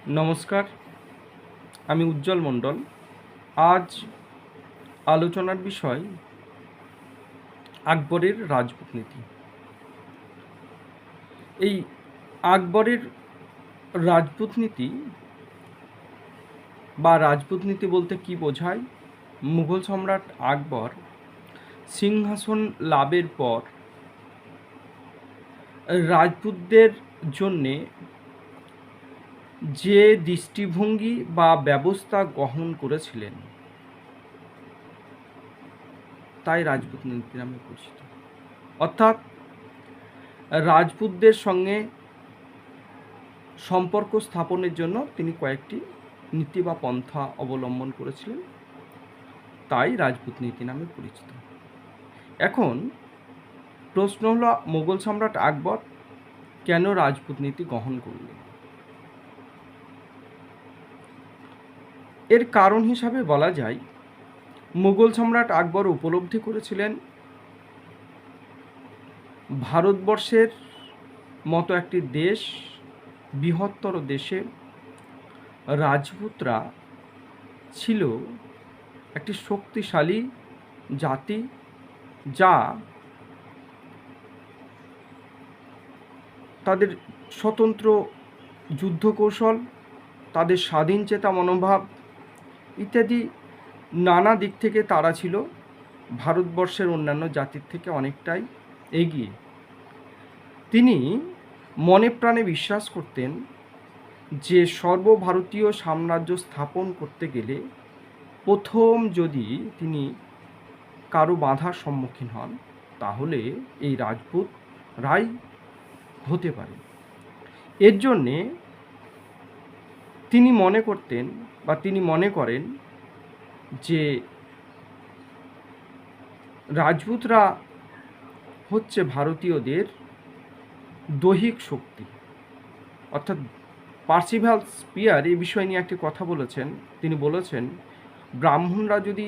নমস্কার, আমি উজ্জ্বল মণ্ডল। আজ আলোচনার বিষয় আকবরের রাজকূটনীতি। এই আকবরের রাজপুতনীতি বা রাজপুতনীতি বলতে কি বোঝায়? মুঘল সম্রাট আকবর সিংহাসন লাভের পর রাজপুতদের জন্যে যে দৃষ্টিভঙ্গি বা ব্যবস্থা গ্রহণ করেছিলেন তাই রাজপুতনীতি নামে পরিচিত। অর্থাৎ রাজপুতদের সঙ্গে সম্পর্ক স্থাপনের জন্য তিনি কয়েকটি নীতি বা পন্থা অবলম্বন করেছিলেন, তাই রাজপুত নীতি নামে পরিচিত। এখন প্রশ্ন হলো, মোগল সম্রাট আকবর কেন রাজপুত নীতি গ্রহণ করলেন? এর কারণ হিসাবে বলা যায়, মুঘল সম্রাট আকবর উপলব্ধি করেছিলেন ভারতবর্ষের মতো একটি দেশ, বৃহত্তর দেশে রাজপুতরা ছিল একটি শক্তিশালী জাতি, যা তাদের স্বতন্ত্র যুদ্ধ কৌশল, তাদের স্বাধীন চেতা মনোভাব ইত্যাদি নানা দিক থেকে তারা ছিল ভারতবর্ষের অন্যান্য জাতির থেকে অনেকটাই এগিয়ে। তিনি মনে প্রাণে বিশ্বাস করতেন যে সর্বভারতীয় সাম্রাজ্য স্থাপন করতে গেলে প্রথম যদি তিনি কারো বাধার সম্মুখীন হন, তাহলে এই রাজপুত রাই হতে পারে। এর জন্যে তিনি মনে করতেন বা তিনি মনে করেন যে রাজপুতরা হচ্ছে ভারতীয়দের দৈহিক শক্তি। অর্থাৎ পার্সিভাল স্পিয়ার এই বিষয় নিয়ে একটি কথা বলেছেন। তিনি বলেছেন, ব্রাহ্মণরা যদি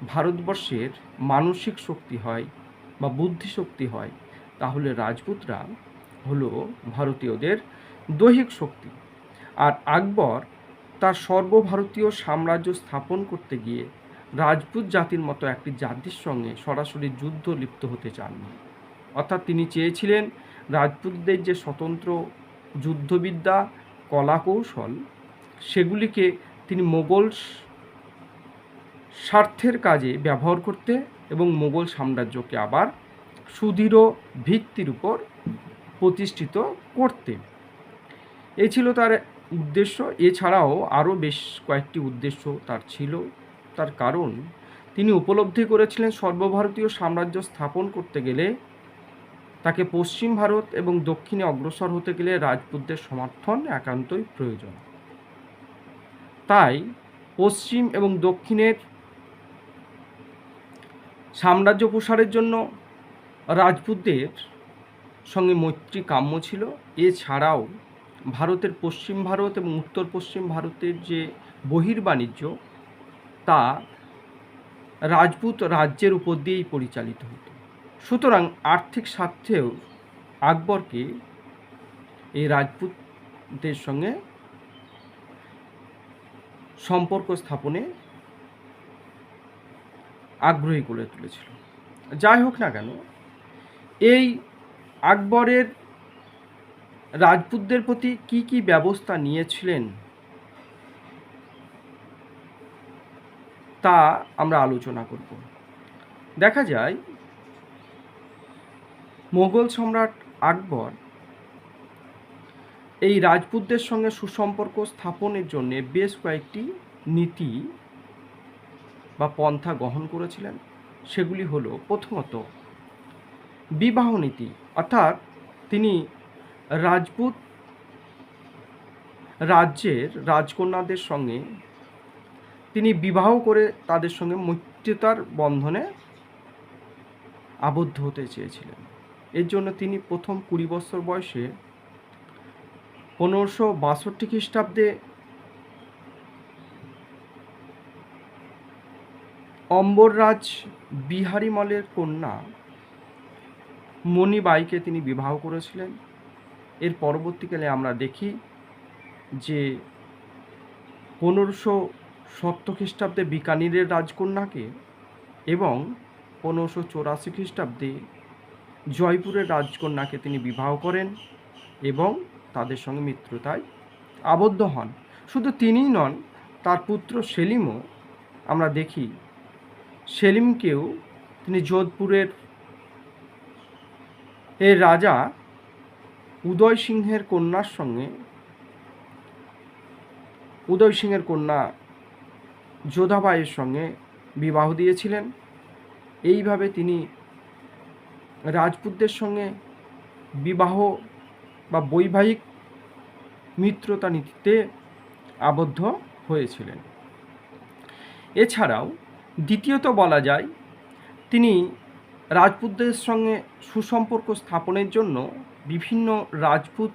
ভারতবর্ষের মানসিক শক্তি হয় বা বুদ্ধি শক্তি হয়, তাহলে রাজপুতরা হলো ভারতীয়দের দৈহিক শক্তি। আর আকবর তার সর্বভারতীয় সাম্রাজ্য স্থাপন করতে গিয়ে রাজপুত জাতির মতো একটি জাতির সঙ্গে সরাসরি যুদ্ধ লিপ্ত হতে চাননি। অর্থাৎ তিনি চেয়েছিলেন রাজপুতদের যে স্বতন্ত্র যুদ্ধবিদ্যা, কলা কৌশল, সেগুলিকে তিনি মোগল স্বার্থের কাজে ব্যবহার করতে এবং মোগল সাম্রাজ্যকে আবার সুদৃঢ় ভিত্তির উপর প্রতিষ্ঠিত করতে। এই ছিল তার উদ্দেশ্য। এছাড়াও আরও বেশ কয়েকটি উদ্দেশ্য তার ছিল। তার কারণ, তিনি উপলব্ধি করেছিলেন সর্বভারতীয় সাম্রাজ্য স্থাপন করতে গেলে তাকে পশ্চিম ভারত এবং দক্ষিণে অগ্রসর হতে গেলে রাজপুতদের সমর্থন একান্তই প্রয়োজন। তাই পশ্চিম এবং দক্ষিণের সাম্রাজ্য প্রসারের জন্য রাজপুতদের সঙ্গে মৈত্রী কাম্য ছিল। এছাড়াও ভারতের পশ্চিম ভারত এবং উত্তর পশ্চিম ভারতের যে বহির্বাণিজ্য, তা রাজপুত রাজ্যের উপর দিয়েই পরিচালিত হতো। সুতরাং আর্থিক স্বার্থেও আকবরকে এই রাজপুতদের সঙ্গে সম্পর্ক স্থাপনে আগ্রহী করে তুলেছিল। যাই হোক না কেন, এই আকবরের রাজপুতদের প্রতি কি কি ব্যবস্থা নিয়েছিলেন তা আমরা আলোচনা করব। দেখা যায়, মোগল সম্রাট আকবর এই রাজপুতদের সঙ্গে সুসম্পর্ক স্থাপনের জন্য বেশ কয়েকটি নীতি বা পন্থা গ্রহণ করেছিলেন। সেগুলি হলো, প্রথমত বিবাহ নীতি। অর্থাৎ তিনি রাজপুত রাজ্যের রাজকন্যাদের সঙ্গে তিনি বিবাহ করে তাদের সঙ্গে মৈত্রীতার বন্ধনে আবদ্ধ হতে চেয়েছিলেন। এর জন্য তিনি প্রথম 20 বছর বয়সে 1562 খ্রিস্টাব্দে অম্বররাজ বিহারীমলের কন্যা মণিবাইকে তিনি বিবাহ করেছিলেন। এর পরবর্তীকালে আমরা দেখি যে 1570 খ্রিস্টাব্দে বিকানিরের রাজকন্যাকে এবং 1584 খ্রিস্টাব্দে জয়পুরের রাজকন্যাকে তিনি বিবাহ করেন এবং তাদের সঙ্গে মিত্রতায় আবদ্ধ হন। শুধু তিনিই নন, তার পুত্র সেলিমও আমরা দেখি, সেলিমকেও তিনি যোধপুরের রাজা উদয় সিংহের কন্যা যোধাবাইয়ের সঙ্গে বিবাহ দিয়েছিলেন। এইভাবে তিনি রাজপুতদের সঙ্গে বিবাহ বা বৈবাহিক মিত্রতা নীতিতে আবদ্ধ হয়েছিলেন। এছাড়াও দ্বিতীয়ত বলা যায়, তিনি রাজপুতদের সঙ্গে সুসম্পর্ক স্থাপনের জন্য বিভিন্ন রাজপুত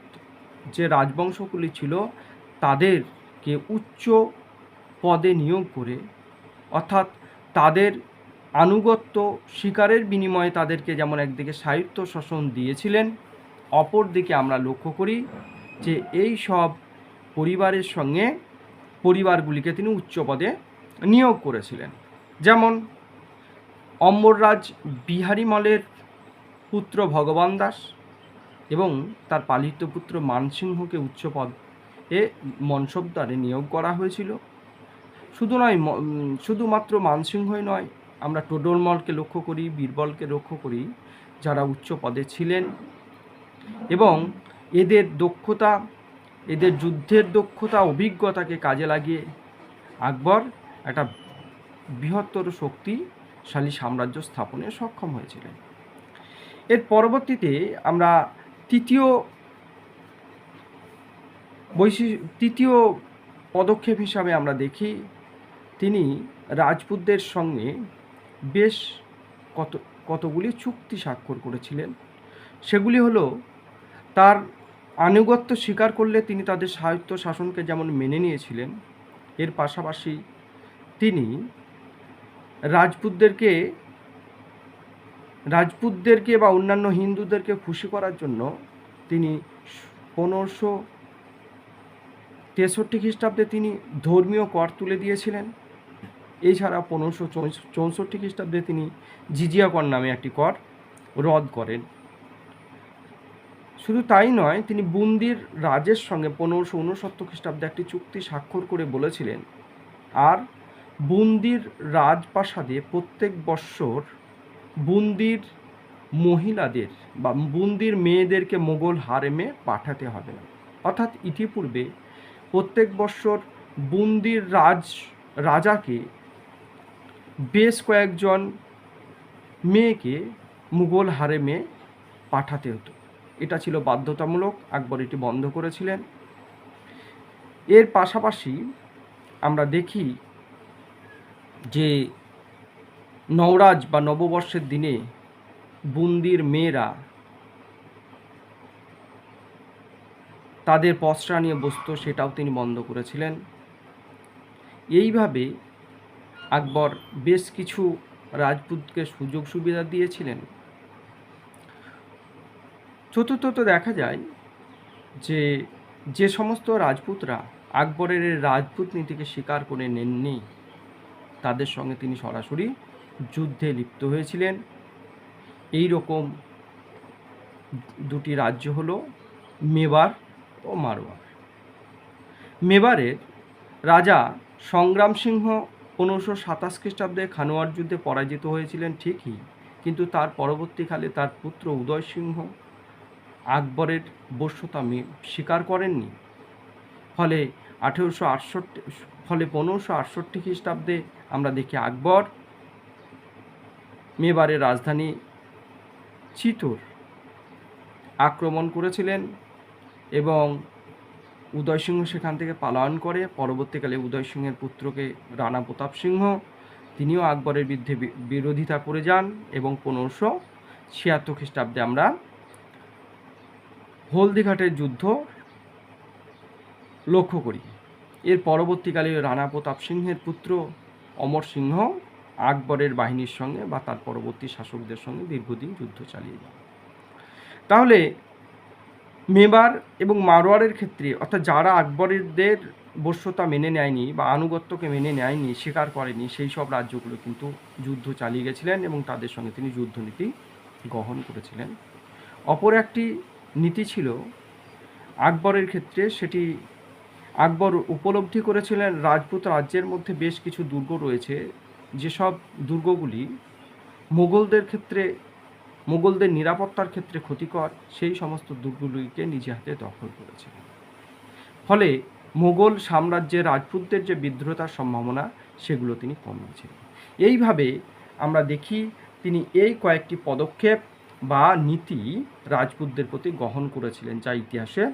যে রাজবংশগুলি ছিল তাদেরকে উচ্চ পদে নিয়োগ করে, অর্থাৎ তাদের আনুগত্য স্বীকারের বিনিময়ে তাদেরকে যেমন একদিকে স্বায়ত্ত শাসন দিয়েছিলেন, অপরদিকে আমরা লক্ষ্য করি যে এই সব পরিবারের সঙ্গে পরিবারগুলিকে তিনি উচ্চ পদে নিয়োগ করেছিলেন। যেমন অম্বররাজ বিহারীমলের পুত্র ভগবান দাস এবং তার পালিত পুত্র মানসিংহকে উচ্চ পদে মনসবদারে নিয়োগ করা হয়েছিল। শুধুমাত্র মানসিংহই নয়, আমরা টোডরমলকে লক্ষ্য করি, বীরবলকে লক্ষ্য করি, যারা উচ্চ পদে ছিলেন এবং এদের যুদ্ধের দক্ষতা অভিজ্ঞতাকে কাজে লাগিয়ে আকবর একটা বৃহত্তর শক্তিশালী সাম্রাজ্য স্থাপনে সক্ষম হয়েছিলেন। এর পরবর্তীতে আমরা তৃতীয় পদক্ষেপ হিসাবে আমরা দেখি, তিনি রাজপুতদের সঙ্গে বেশ কতগুলি চুক্তি স্বাক্ষর করেছিলেন। সেগুলি হলো, তার আনুগত্য স্বীকার করলে তিনি তাদের স্বায়ত্ত শাসনকে যেমন মেনে নিয়েছিলেন, এর পাশাপাশি তিনি রাজপুতদেরকে বা অন্যান্য হিন্দুদেরকে খুশি করার জন্য তিনি 1563 খ্রিস্টাব্দে তিনি ধর্মীয় কর তুলে দিয়েছিলেন। এছাড়া 1564 খ্রিস্টাব্দে তিনি জিজিয়া কর নামে একটি কর রদ করেন। শুধু তাই নয়, তিনি বুন্দির রাজের সঙ্গে 1569 খ্রিস্টাব্দে একটি চুক্তি স্বাক্ষর করে বলেছিলেন, আর বুন্দির রাজপ্রাসাদে প্রত্যেক বৎসর বুন্দির মহিলাদের বা বুন্দির মেয়েদেরকে মোগল হারেমে পাঠাতে হবে না। অর্থাৎ ইতিপূর্বে প্রত্যেক বৎসর বুন্দির রাজাকে বেশ কয়েকজন মেয়েকে মুঘল হারেমে পাঠাতে হতো। এটা ছিল বাধ্যতামূলক, আকবর এটি বন্ধ করেছিলেন। এর পাশাপাশি আমরা দেখি যে নওরাজ বা নববর্ষের দিনে বুন্দির মেয়েরা তাদের পসরা নিয়ে বসত, সেটাও তিনি বন্ধ করেছিলেন। এইভাবে আকবর বেশ কিছু রাজপুতকে সুযোগ সুবিধা দিয়েছিলেন। চতুর্থত দেখা যায় যে সমস্ত রাজপুতরা আকবরের রাজপুত নীতিকে স্বীকার করে নেননি, তাদের সঙ্গে তিনি সরাসরি যুদ্ধে লিপ্ত হয়েছিলেন। এই রকম দুটি রাজ্য হলো মেবার ও মারওয়ার। মেবারের রাজা সংগ্রাম সিংহ 1527 খ্রিস্টাব্দে খানোয়ার যুদ্ধে পরাজিত হয়েছিলেন ঠিকই, কিন্তু তার পরবর্তীকালে তার পুত্র উদয় সিংহ আকবরের বশ্যতা স্বীকার করেননি। ফলে 1568 খ্রিস্টাব্দে আমরা দেখি আকবর মেবারের রাজধানী চিতোর আক্রমণ করেছিলেন এবং উদয় সিংহ সেখান থেকে পালায়ন করে। পরবর্তীকালে উদয় সিংহের পুত্রকে রানা প্রতাপ সিংহ, তিনিও আকবরের বিরুদ্ধে বিরোধিতা করে যান এবং 1576 খ্রিস্টাব্দে আমরা হলদিঘাটের যুদ্ধ লক্ষ্য করি। এর পরবর্তীকালে রানা প্রতাপ সিংহের পুত্র অমর সিংহ আকবরের বাহিনীর সঙ্গে বা তার পরবর্তী শাসকদের সঙ্গে দীর্ঘদিন যুদ্ধ চালিয়ে যান। তাহলে মেবার এবং মারওয়ারের ক্ষেত্রে, অর্থাৎ যারা আকবরদের বশ্যতা মেনে নেয়নি বা আনুগত্যকে মেনে নেয়নি, স্বীকার করেনি, সেই সব রাজ্যগুলো কিন্তু যুদ্ধ চালিয়ে গেছিলেন এবং তাদের সঙ্গে তিনি যুদ্ধনীতি গ্রহণ করেছিলেন। অপর একটি নীতি ছিল আকবরের ক্ষেত্রে, সেটি আকবর উপলব্ধি করেছিলেন রাজপুত রাজ্যের মধ্যে বেশ কিছু দুর্গ রয়েছে, যেসব দুর্গগুলি মোগলদের ক্ষেত্রে, মোগলদের নিরাপত্তার ক্ষেত্রে ক্ষতিকর, সেই সমস্ত দুর্গগুলিকে নিজে হাতে দখল করেছিলেন। ফলে মোগল সাম্রাজ্যের রাজপুতদের যে বিদ্রোহতার সম্ভাবনা, সেগুলো তিনি কমিয়েছিলেন। এইভাবে আমরা দেখি তিনি এই কয়েকটি পদক্ষেপ বা নীতি রাজপুতদের প্রতি গ্রহণ করেছিলেন, যা ইতিহাসে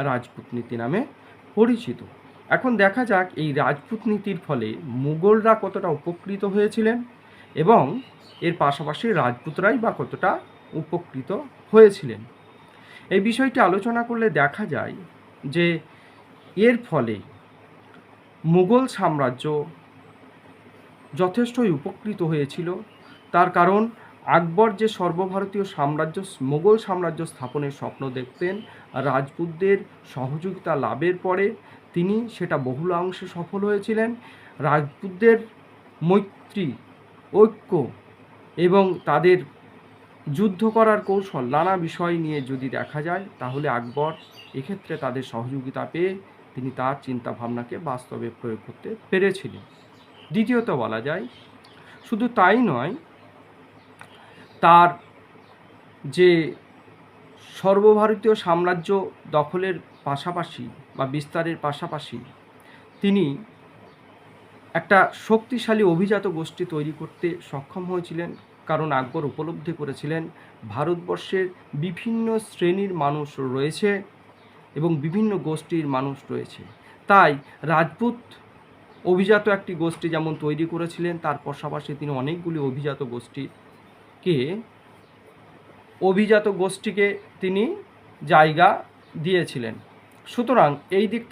রাজপুত নীতি নামে পরিচিত। এখন দেখা যাক এই রাজপুত নীতির ফলে মুঘলরা কতটা উপকৃত হয়েছিলেন এবং এর পাশাপাশি রাজপুতরাই বা কতটা উপকৃত হয়েছিলেন। এই বিষয়টি আলোচনা করলে দেখা যায় যে এর ফলে মুঘল সাম্রাজ্য যথেষ্টই উপকৃত হয়েছিল। তার কারণ আকবর যে সর্বভারতীয় সাম্রাজ্য, মুঘল সাম্রাজ্য স্থাপনের স্বপ্ন দেখতেন, রাজপুতদের সহযোগিতা লাভের পরে তিনি সেটা বহুলাংশে সফল হয়েছিলেন। রাজপুতদের মৈত্রী, ঐক্য এবং তাদের যুদ্ধ করার কৌশল, নানা বিষয় নিয়ে যদি দেখা যায়, তাহলে আকবর এক্ষেত্রে তাদের সহযোগিতা পেয়ে তিনি তার চিন্তাভাবনাকে বাস্তবে প্রয়োগ করতে পেরেছিলেন। দ্বিতীয়ত বলা যায়, শুধু তাই নয়, তার যে সর্বভারতীয় সাম্রাজ্য দখলের পাশাপাশি বা বিস্তারের পাশাপাশি তিনি একটা শক্তিশালী অভিজাত গোষ্ঠী তৈরি করতে সক্ষম হয়েছিলেন। কারণ আকবর উপলব্ধি করেছিলেন ভারতবর্ষের বিভিন্ন শ্রেণীর মানুষ রয়েছে এবং বিভিন্ন গোষ্ঠীর মানুষ রয়েছে। তাই রাজপুত অভিজাত একটি গোষ্ঠী যেমন তৈরি করেছিলেন, তার পাশাপাশি তিনি অনেকগুলি অভিজাত গোষ্ঠীকে তিনি জায়গা দিয়েছিলেন। সুতরাং এই দিক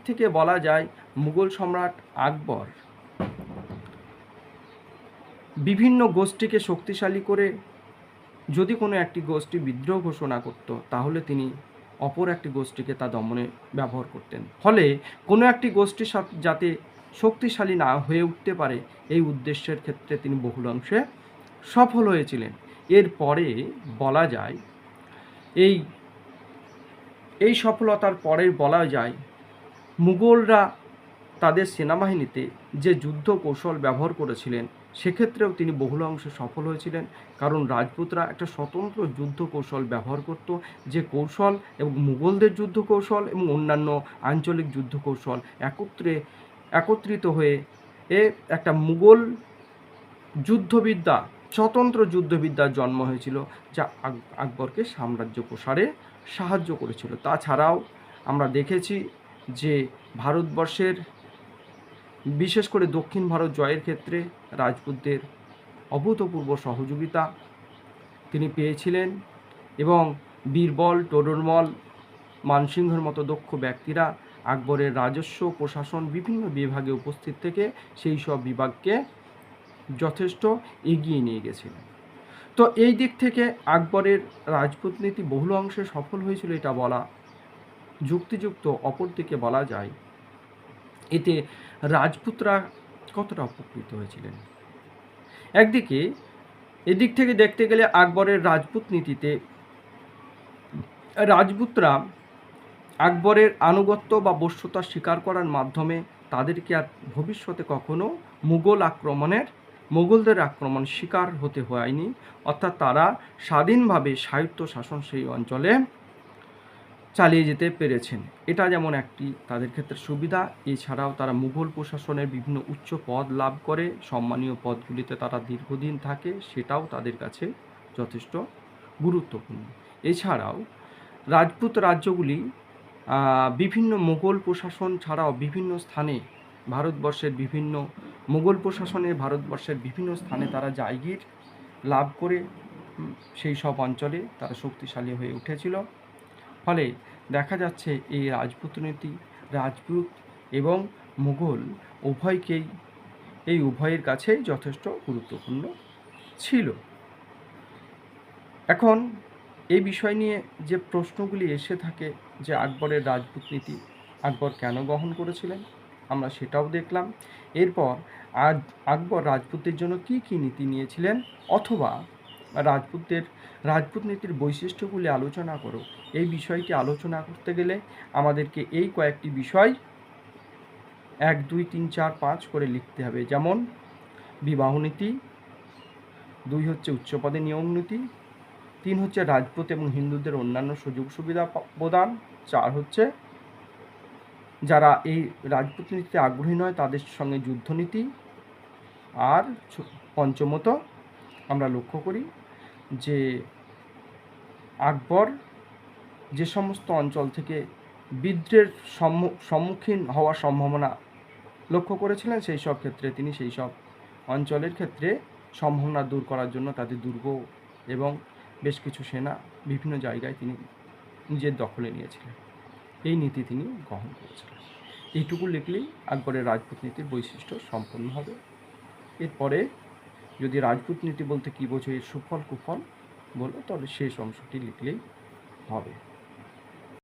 থেকে বলা যায় মুঘল সম্রাট আকবর বিভিন্ন গোষ্ঠীকে শক্তিশালী করে, যদি কোনো একটি গোষ্ঠী বিদ্রোহ ঘোষণা করত, তাহলে তিনি অপর একটি গোষ্ঠীকে তা দমনে ব্যবহার করতেন। ফলে কোনো একটি গোষ্ঠী যাতে শক্তিশালী না হয়ে উঠতে পারে, এই উদ্দেশ্যের ক্ষেত্রে তিনি বহুলাংশে সফল হয়েছিলেন। এরপরে বলা যায়, এই সফলতার পরে বলা যায় মুঘলরা তাদের সেনাবাহিনীতে যে যুদ্ধ কৌশল ব্যবহার করেছিলেন, সেক্ষেত্রেও তিনি বহুলাংশে সফল হয়েছিলেন। কারণ রাজপুতরা একটা স্বতন্ত্র যুদ্ধ কৌশল ব্যবহার করত, যে কৌশল এবং মুঘলদের যুদ্ধ কৌশল এবং অন্যান্য আঞ্চলিক যুদ্ধ কৌশল একত্রিত হয়ে একটা মুঘল যুদ্ধবিদ্যা, স্বতন্ত্র যুদ্ধবিদ্যার জন্ম হয়েছিল, যা আকবরকে সাম্রাজ্য প্রসারে সাহায্য করেছিল। তাছাড়াও আমরা দেখেছি যে ভারতবর্ষের, বিশেষ করে দক্ষিণ ভারত জয়ের ক্ষেত্রে রাজপুতদের অভূতপূর্ব সহযোগিতা তিনি পেয়েছিলেন এবং বীরবল, টোডরমল, মানসিংহের মতো দক্ষ ব্যক্তিরা আকবরের রাজস্ব, প্রশাসন বিভিন্ন বিভাগে উপস্থিত থেকে সেই সব বিভাগকে যথেষ্ট এগিয়ে নিয়ে গেছিলেন। তো এই দিক থেকে আকবরের রাজপুত নীতি বহুল অংশে সফল হয়েছিল, এটা বলা যুক্তিযুক্ত। অপরদিকে বলা যায় এতে রাজপুতরা কতটা উপকৃত হয়েছিলেন। একদিকে এদিক থেকে দেখতে গেলে আকবরের রাজপুত নীতিতে রাজপুতরা আকবরের আনুগত্য বা বশ্যতা স্বীকার করার মাধ্যমে তাদেরকে আর ভবিষ্যতে কখনো মুঘলদের আক্রমণ শিকার হতে হয়নি। অর্থাৎ তারা স্বাধীনভাবে স্বায়ত্ত শাসন সেই অঞ্চলে চালিয়ে যেতে পেরেছেন। এটা যেমন একটি তাদের ক্ষেত্রে সুবিধা। এছাড়াও তারা মুঘল প্রশাসনের বিভিন্ন উচ্চ পদ লাভ করে, সম্মানীয় পদগুলিতে তারা দীর্ঘদিন থাকে, সেটাও তাদের কাছে যথেষ্ট গুরুত্বপূর্ণ। এছাড়াও রাজপুত রাজ্যগুলি বিভিন্ন মুঘল প্রশাসন ছাড়াও বিভিন্ন স্থানে ভারতবর্ষের বিভিন্ন স্থানে তারা জায়গির লাভ করে সেই সব অঞ্চলে তারা শক্তিশালী হয়ে উঠেছিল। ফলে দেখা যাচ্ছে এই রাজপুত নীতি রাজপুত এবং মুঘল উভয়ের কাছেই যথেষ্ট গুরুত্বপূর্ণ ছিল। এখন এই বিষয় নিয়ে যে প্রশ্নগুলি এসে থাকে যে আকবরের রাজপুত নীতি আকবর কেন গ্রহণ করেছিলেন, আমরা সেটাও দেখলাম। এরপর আজ আকবর রাজপুতদের জন্য কি কি নীতি নিয়েছিলেন, অথবা রাজপুত নীতির বৈশিষ্ট্যগুলি আলোচনা করো, এই বিষয়টি আলোচনা করতে গেলে আমাদেরকে এই কয়েকটি বিষয় 1, 2, 3, 4, 5 করে লিখতে হবে। যেমন বিবাহ নীতি, 2 হচ্ছে উচ্চপদে নিয়োগ নীতি, 3 হচ্ছে রাজপুত এবং হিন্দুদের অন্যান্য সুযোগ সুবিধা প্রদান, 4 হচ্ছে যারা এই রাজপুত নীতিতে আগ্রহী নয় তাদের সঙ্গে যুদ্ধনীতি, আর পঞ্চমত আমরা লক্ষ্য করি যে আকবর যে সমস্ত অঞ্চল থেকে বিদ্রোহের সম্মুখীন হওয়ার সম্ভাবনা লক্ষ্য করেছিলেন, সেই সব ক্ষেত্রে তিনি সেই সব অঞ্চলের ক্ষেত্রে সম্ভাবনা দূর করার জন্য তাদের দুর্গ এবং বেশ কিছু সেনা বিভিন্ন জায়গায় তিনি নিজের দখলে নিয়েছিলেন। এই নীতি তিনি গ্রহণ করেছিলেন। এইটুকু লিখলেই আকবরের রাজপুত নীতির বৈশিষ্ট্য সম্পন্ন হবে। এরপরে যদি রাজপুত নীতি বলতে কী বোঝো, এর সুফল কুফল বলো, তাহলে শেষ অংশটি লিখলেই হবে।